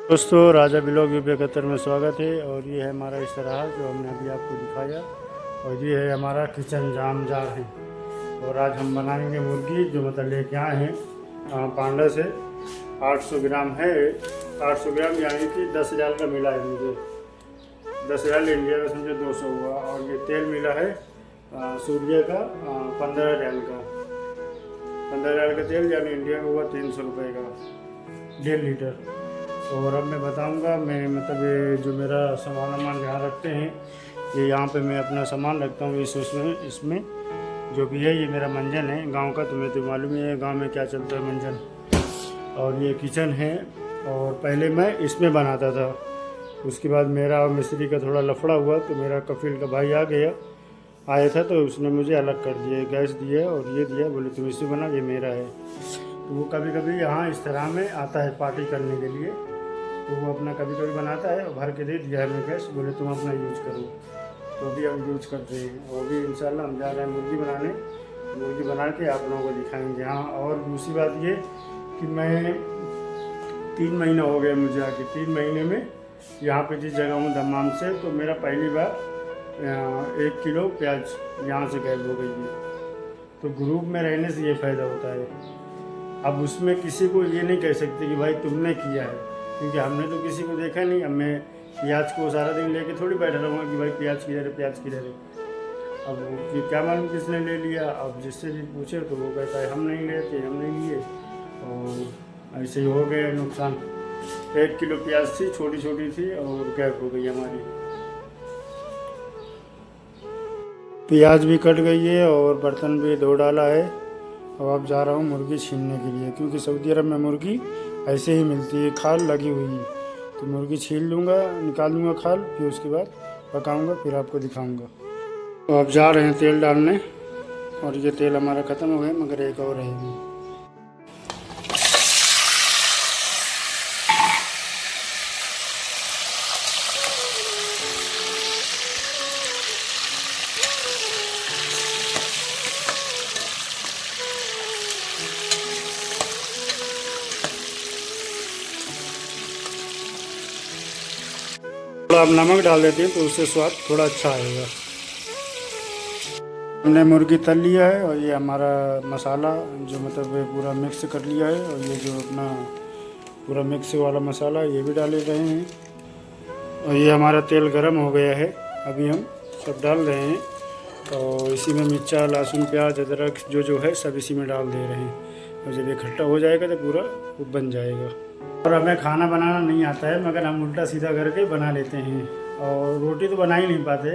दोस्तों, राजा blog UP 71 में स्वागत है। और ये है हमारा इस्तेराह जो हमने अभी आपको दिखाया। और ये है हमारा किचन जाम जार है। और आज हम बनाएंगे मुर्गी जो मतलब लेके आए हैं पांडा से। 800 ग्राम है। 800 ग्राम यानी कि 10,000 का मिला है मुझे। 10,000 इंडिया का समझो 200 हुआ। और ये तेल मिला है सूर्य का 15,000 का। 15,000 का तेल यानी इंडिया का हुआ 300 रुपये का 1.5 लीटर। और अब मैं बताऊंगा मैं मतलब ये जो मेरा सामान जहाँ रखते हैं ये यहाँ पे मैं अपना सामान रखता हूँ। इसमें जो भी है ये मेरा मंजन है गांव का। तुम्हें तो मालूम ही है गांव में क्या चलता है मंजन। और ये किचन है। और पहले मैं इसमें बनाता था। उसके बाद मेरा और मिस्त्री का थोड़ा लफड़ा हुआ तो मेरा कफील का भाई आया था तो उसने मुझे अलग कर दिया। गैस दिया और ये दिया, बोले तुम इससे बना, ये मेरा है। तो वो कभी कभी यहाँ इस तरह में आता है पार्टी करने के लिए। तो वो अपना कभी कभी बनाता है और भर के दे दिया है हमें गैस, बोले तुम अपना यूज करो। तो अभी हम यूज करते हैं। और भी इंशाल्लाह हम जा रहे हैं मुर्गी बनाने। मुर्गी बना के आप लोगों को दिखाएंगे। हाँ, और दूसरी बात ये कि मैं 3 महीना हो गया मुझे आके। 3 महीने में यहाँ पे जिस जगह हूँ दमाम से, तो मेरा पहली बार 1 किलो प्याज यहाँ से गायब हो गई है। तो ग्रुप में रहने से ये फ़ायदा होता है। अब उसमें किसी को ये नहीं कह सकते कि भाई तुमने किया है, क्योंकि हमने तो किसी को देखा नहीं। अब मैं प्याज को सारा दिन लेके थोड़ी बैठा रहूँगा कि भाई प्याज किधर है, प्याज किधर है। अब वो क्या मालूम किसने ले लिया। अब जिससे भी पूछे तो वो कहता है हम नहीं लेते, हम नहीं लिए। और ऐसे ही हो गया नुकसान। 1 किलो प्याज थी, छोटी छोटी थी और गैप हो गई हमारी। प्याज भी कट गई है और बर्तन भी धो डाला है। अब आप जा रहा हूँ मुर्गी छीलने के लिए, क्योंकि सऊदी अरब में मुर्गी ऐसे ही मिलती है, खाल लगी हुई है। तो मुर्गी छील लूँगा, निकाल लूँगा खाल, फिर उसके बाद पकाऊँगा, फिर आपको दिखाऊँगा। तो अब जा रहे हैं तेल डालने। और ये तेल हमारा ख़त्म हो गया, मगर एक और रहेगी। थोड़ा अब नमक डाल देते हैं तो उससे स्वाद थोड़ा अच्छा आएगा। हमने मुर्गी तल लिया है और ये हमारा मसाला जो मतलब पूरा मिक्स कर लिया है। और ये जो अपना पूरा मिक्स वाला मसाला ये भी डाले रहे हैं। और ये हमारा तेल गरम हो गया है, अभी हम सब डाल रहे हैं। और इसी में मिर्चा, लहसुन, प्याज, अदरक जो है सब इसी में डाल दे रहे हैं। और जब ये खट्टा हो जाएगा तो पूरा बन जाएगा। और हमें खाना बनाना नहीं आता है, मगर हम उल्टा सीधा करके बना लेते हैं। और रोटी तो बना ही नहीं पाते,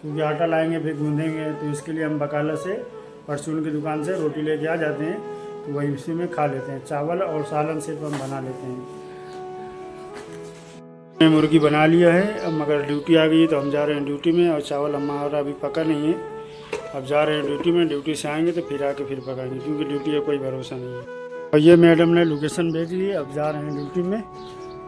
क्योंकि आटा लाएंगे फिर गूँधेंगे। तो इसके लिए हम बकाला से परचून की दुकान से रोटी लेके आ जाते हैं, तो वही इसी में खा लेते हैं। चावल और सालन सिर्फ हम बना लेते हैं। हमने मुर्गी बना लिया है, अब मगर ड्यूटी आ गई तो हम जा रहे हैं ड्यूटी में। और चावल हमारा अभी पका नहीं है, अब जा रहे हैं ड्यूटी में। ड्यूटी से आएंगे तो फिर आके फिर पकाएंगे, क्योंकि ड्यूटी का कोई भरोसा नहीं है। और ये मैडम ने लोकेशन भेज ली है, अब जा रहे हैं ड्यूटी में।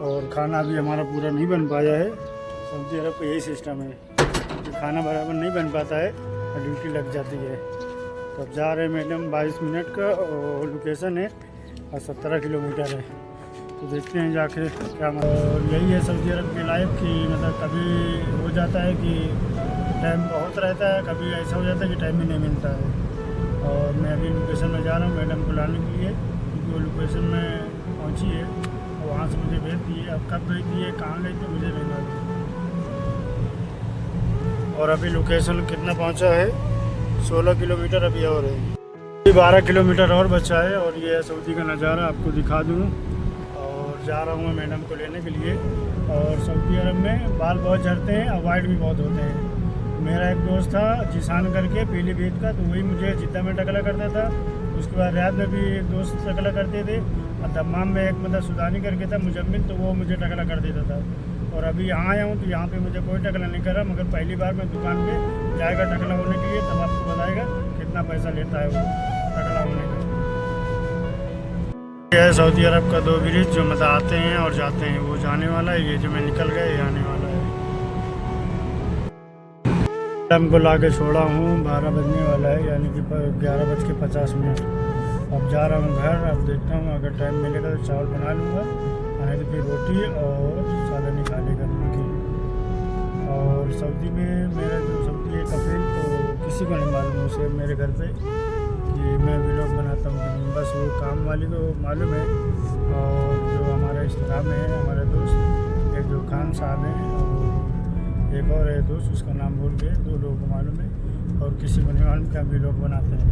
और खाना अभी हमारा पूरा नहीं बन पाया है। सऊदी अरब का यही सिस्टम है कि खाना बराबर नहीं बन पाता है और ड्यूटी लग जाती है। तो अब जा रहे हैं मैडम। 22 मिनट का और लोकेशन है और 17 किलोमीटर है। तो देखते हैं जाके क्या। और यही है सऊदी अरब की लाइफ की, मतलब कभी हो जाता है कि टाइम बहुत रहता है, कभी ऐसा हो जाता है कि टाइम ही नहीं मिलता है। और मैं अभी लोकेशन में जा रहा हूँ मैडम को लाने के लिए, वो लोकेशन में पहुंची है और वहाँ से मुझे भेज दी है। अब कब भेज दी है, कहाँ गई थी मुझे नहीं मालूम। और अभी लोकेशन कितना पहुंचा है, 16 किलोमीटर अभी और है। अभी 12 किलोमीटर और बचा है। और ये है सऊदी का नज़ारा, आपको दिखा दूँ। और जा रहा हूँ मैं मैडम को लेने के लिए। और सऊदी अरब में बाल बहुत झड़ते हैं और वाइट भी बहुत होते हैं। मेरा एक दोस्त था जिसान करके, पीलीभीत का, तो वही मुझे जिद्दा में टकला करता था। उसके बाद रियाद में भी एक दोस्त टकला करते थे। और दम्माम में एक मतलब सुदानी करके था मुजम्मिल, तो वो मुझे टकला कर देता था। और अभी यहाँ आया हूँ तो यहाँ पे मुझे कोई टकला नहीं कर रहा, मगर पहली बार मैं दुकान पे जाएगा टकला होने के लिए, तब आपको बताएगा कितना पैसा लेता है वो टकला होने का। यह है सऊदी अरब का 2 ब्रिज जो मतलब आते हैं और जाते हैं। वो जाने वाला है, ये जो मैं निकल गया ये आने वाला है। हमको ला के छोड़ा हूँ, 12 बजने वाला है, यानी कि 11:50। अब जा रहा हूँ घर। अब देखता हूँ अगर टाइम मिलेगा तो चावल बना लूँगा, खाने तो फिर रोटी और सालन निकालेगा मुर्गी। और सब्ज़ी में मेरा जो सब्ज़ी है कफिल, तो किसी को नहीं मालूम उसे मेरे घर पे कि मैं व्लॉग बनाता हूँ कि नहीं, बस वो काम वाली को मालूम है। और जो हमारा इस्तेरा में है हमारे दोस्त एक जो खान साहब हैं और एक और है दोस्त, उसका नाम भूल गए, 2 लोगों को मालूम है और किसी को नहीं मालूम कि हम व्लॉग बनाते हैं।